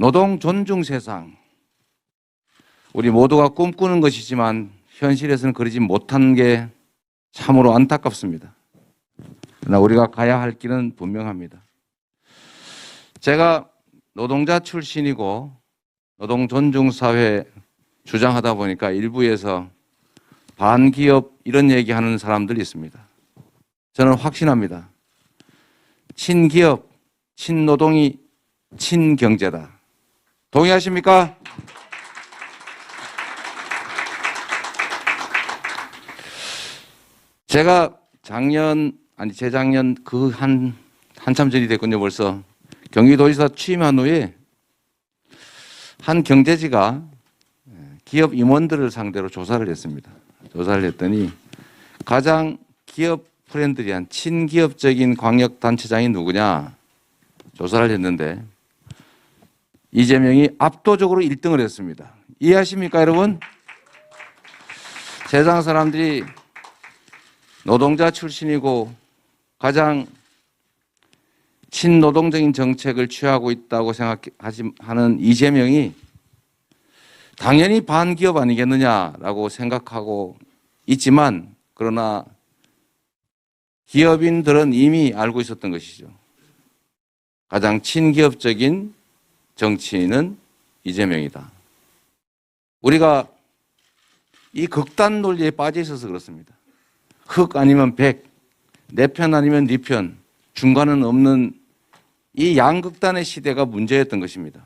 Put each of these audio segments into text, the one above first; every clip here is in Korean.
노동 존중 세상. 우리 모두가 꿈꾸는 것이지만 현실에서는 그러지 못한 게 참으로 안타깝습니다. 그러나 우리가 가야 할 길은 분명합니다. 제가 노동자 출신이고 노동 존중 사회 주장하다 보니까 일부에서 반기업 이런 얘기하는 사람들이 있습니다. 저는 확신합니다. 친기업, 친노동이 친경제다. 동의하십니까? 제가 재작년 한참 전이 됐군요. 벌써 경기도지사 취임한 후에 한 경제지가 기업 임원들을 상대로 조사를 했습니다. 조사를 했더니 가장 기업 프렌들리한 친기업적인 광역단체장이 누구냐 조사를 했는데 이재명이 압도적으로 1등을 했습니다. 이해하십니까, 여러분? 세상 사람들이 노동자 출신이고 가장 친노동적인 정책을 취하고 있다고 생각하는 이재명이 당연히 반기업 아니겠느냐라고 생각하고 있지만 그러나 기업인들은 이미 알고 있었던 것이죠. 가장 친기업적인 정치인은 이재명이다. 우리가 이 극단 논리에 빠져 있어서 그렇습니다. 흑 아니면 백, 내 편 아니면 네 편, 중간은 없는 이 양극단의 시대가 문제였던 것입니다.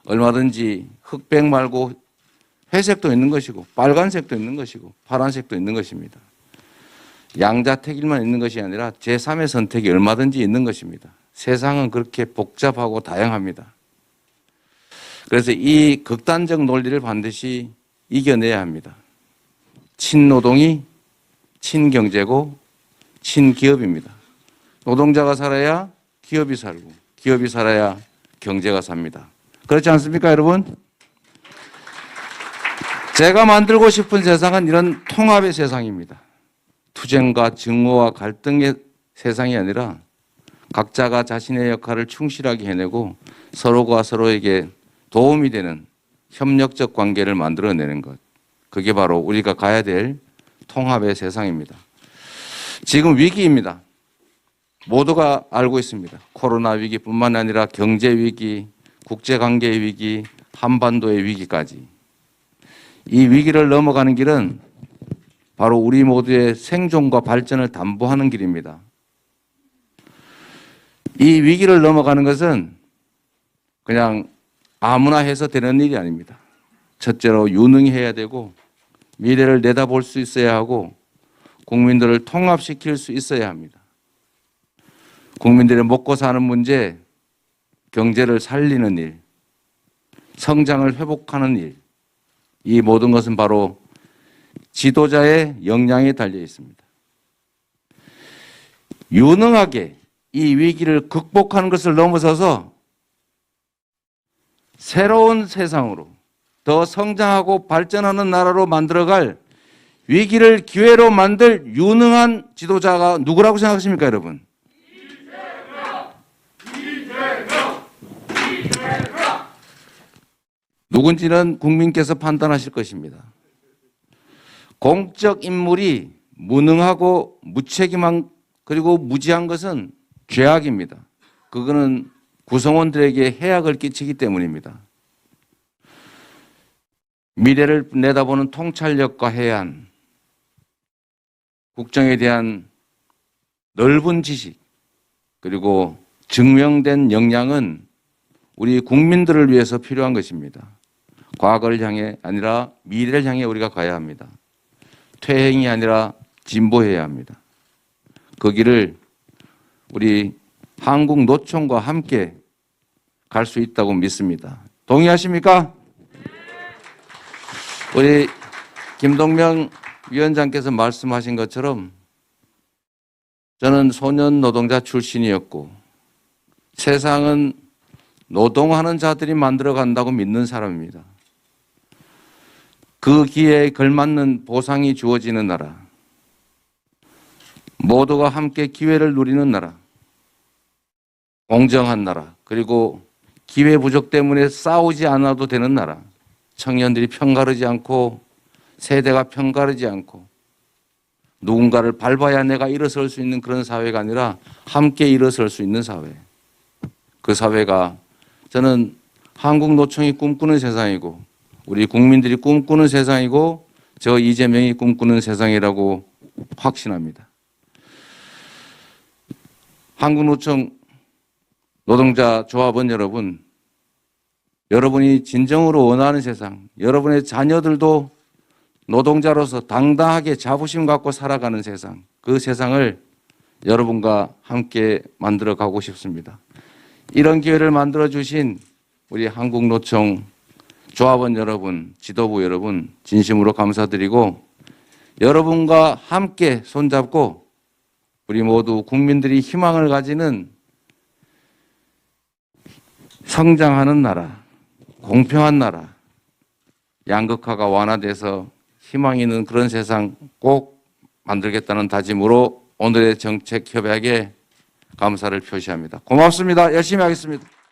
얼마든지 흑백 말고 회색도 있는 것이고 빨간색도 있는 것이고 파란색도 있는 것입니다. 양자택일만 있는 것이 아니라 제3의 선택이 얼마든지 있는 것입니다. 세상은 그렇게 복잡하고 다양합니다. 그래서 이 극단적 논리를 반드시 이겨내야 합니다. 친노동이 친경제고 친기업입니다. 노동자가 살아야 기업이 살고 기업이 살아야 경제가 삽니다. 그렇지 않습니까, 여러분? 제가 만들고 싶은 세상은 이런 통합의 세상입니다. 투쟁과 증오와 갈등의 세상이 아니라 각자가 자신의 역할을 충실하게 해내고 서로가 서로에게 도움이 되는 협력적 관계를 만들어내는 것. 그게 바로 우리가 가야 될 통합의 세상입니다. 지금 위기입니다. 모두가 알고 있습니다. 코로나 위기뿐만 아니라 경제 위기, 국제관계의 위기, 한반도의 위기까지. 이 위기를 넘어가는 길은 바로 우리 모두의 생존과 발전을 담보하는 길입니다. 이 위기를 넘어가는 것은 그냥 아무나 해서 되는 일이 아닙니다. 첫째로 유능해야 되고 미래를 내다볼 수 있어야 하고 국민들을 통합시킬 수 있어야 합니다. 국민들의 먹고 사는 문제, 경제를 살리는 일, 성장을 회복하는 일, 이 모든 것은 바로 지도자의 역량에 달려 있습니다. 유능하게 이 위기를 극복하는 것을 넘어서서 새로운 세상으로 더 성장하고 발전하는 나라로 만들어갈 위기를 기회로 만들 유능한 지도자가 누구라고 생각하십니까, 여러분? 누군지는 국민께서 판단하실 것입니다. 공적 인물이 무능하고 무책임한 그리고 무지한 것은 죄악입니다. 그거는 구성원들에게 해악을 끼치기 때문입니다. 미래를 내다보는 통찰력과 해안, 국정에 대한 넓은 지식, 그리고 증명된 역량은 우리 국민들을 위해서 필요한 것입니다. 과거를 향해 아니라 미래를 향해 우리가 가야 합니다. 퇴행이 아니라 진보해야 합니다. 그 길을 우리 한국노총과 함께 갈 수 있다고 믿습니다. 동의하십니까? 우리 김동명 위원장께서 말씀하신 것처럼 저는 소년 노동자 출신이었고 세상은 노동하는 자들이 만들어 간다고 믿는 사람입니다. 그 기회에 걸맞는 보상이 주어지는 나라, 모두가 함께 기회를 누리는 나라, 공정한 나라, 그리고 기회 부족 때문에 싸우지 않아도 되는 나라, 청년들이 편가르지 않고 세대가 편가르지 않고 누군가를 밟아야 내가 일어설 수 있는 그런 사회가 아니라 함께 일어설 수 있는 사회. 그 사회가 저는 한국 노총이 꿈꾸는 세상이고 우리 국민들이 꿈꾸는 세상이고 저 이재명이 꿈꾸는 세상이라고 확신합니다. 한국노총 노동자 조합원 여러분, 여러분이 진정으로 원하는 세상, 여러분의 자녀들도 노동자로서 당당하게 자부심 갖고 살아가는 세상, 그 세상을 여러분과 함께 만들어 가고 싶습니다. 이런 기회를 만들어 주신 우리 한국노총 조합원 여러분, 지도부 여러분 진심으로 감사드리고 여러분과 함께 손잡고 우리 모두 국민들이 희망을 가지는 성장하는 나라, 공평한 나라, 양극화가 완화돼서 희망 있는 그런 세상 꼭 만들겠다는 다짐으로 오늘의 정책 협약에 감사를 표시합니다. 고맙습니다. 열심히 하겠습니다.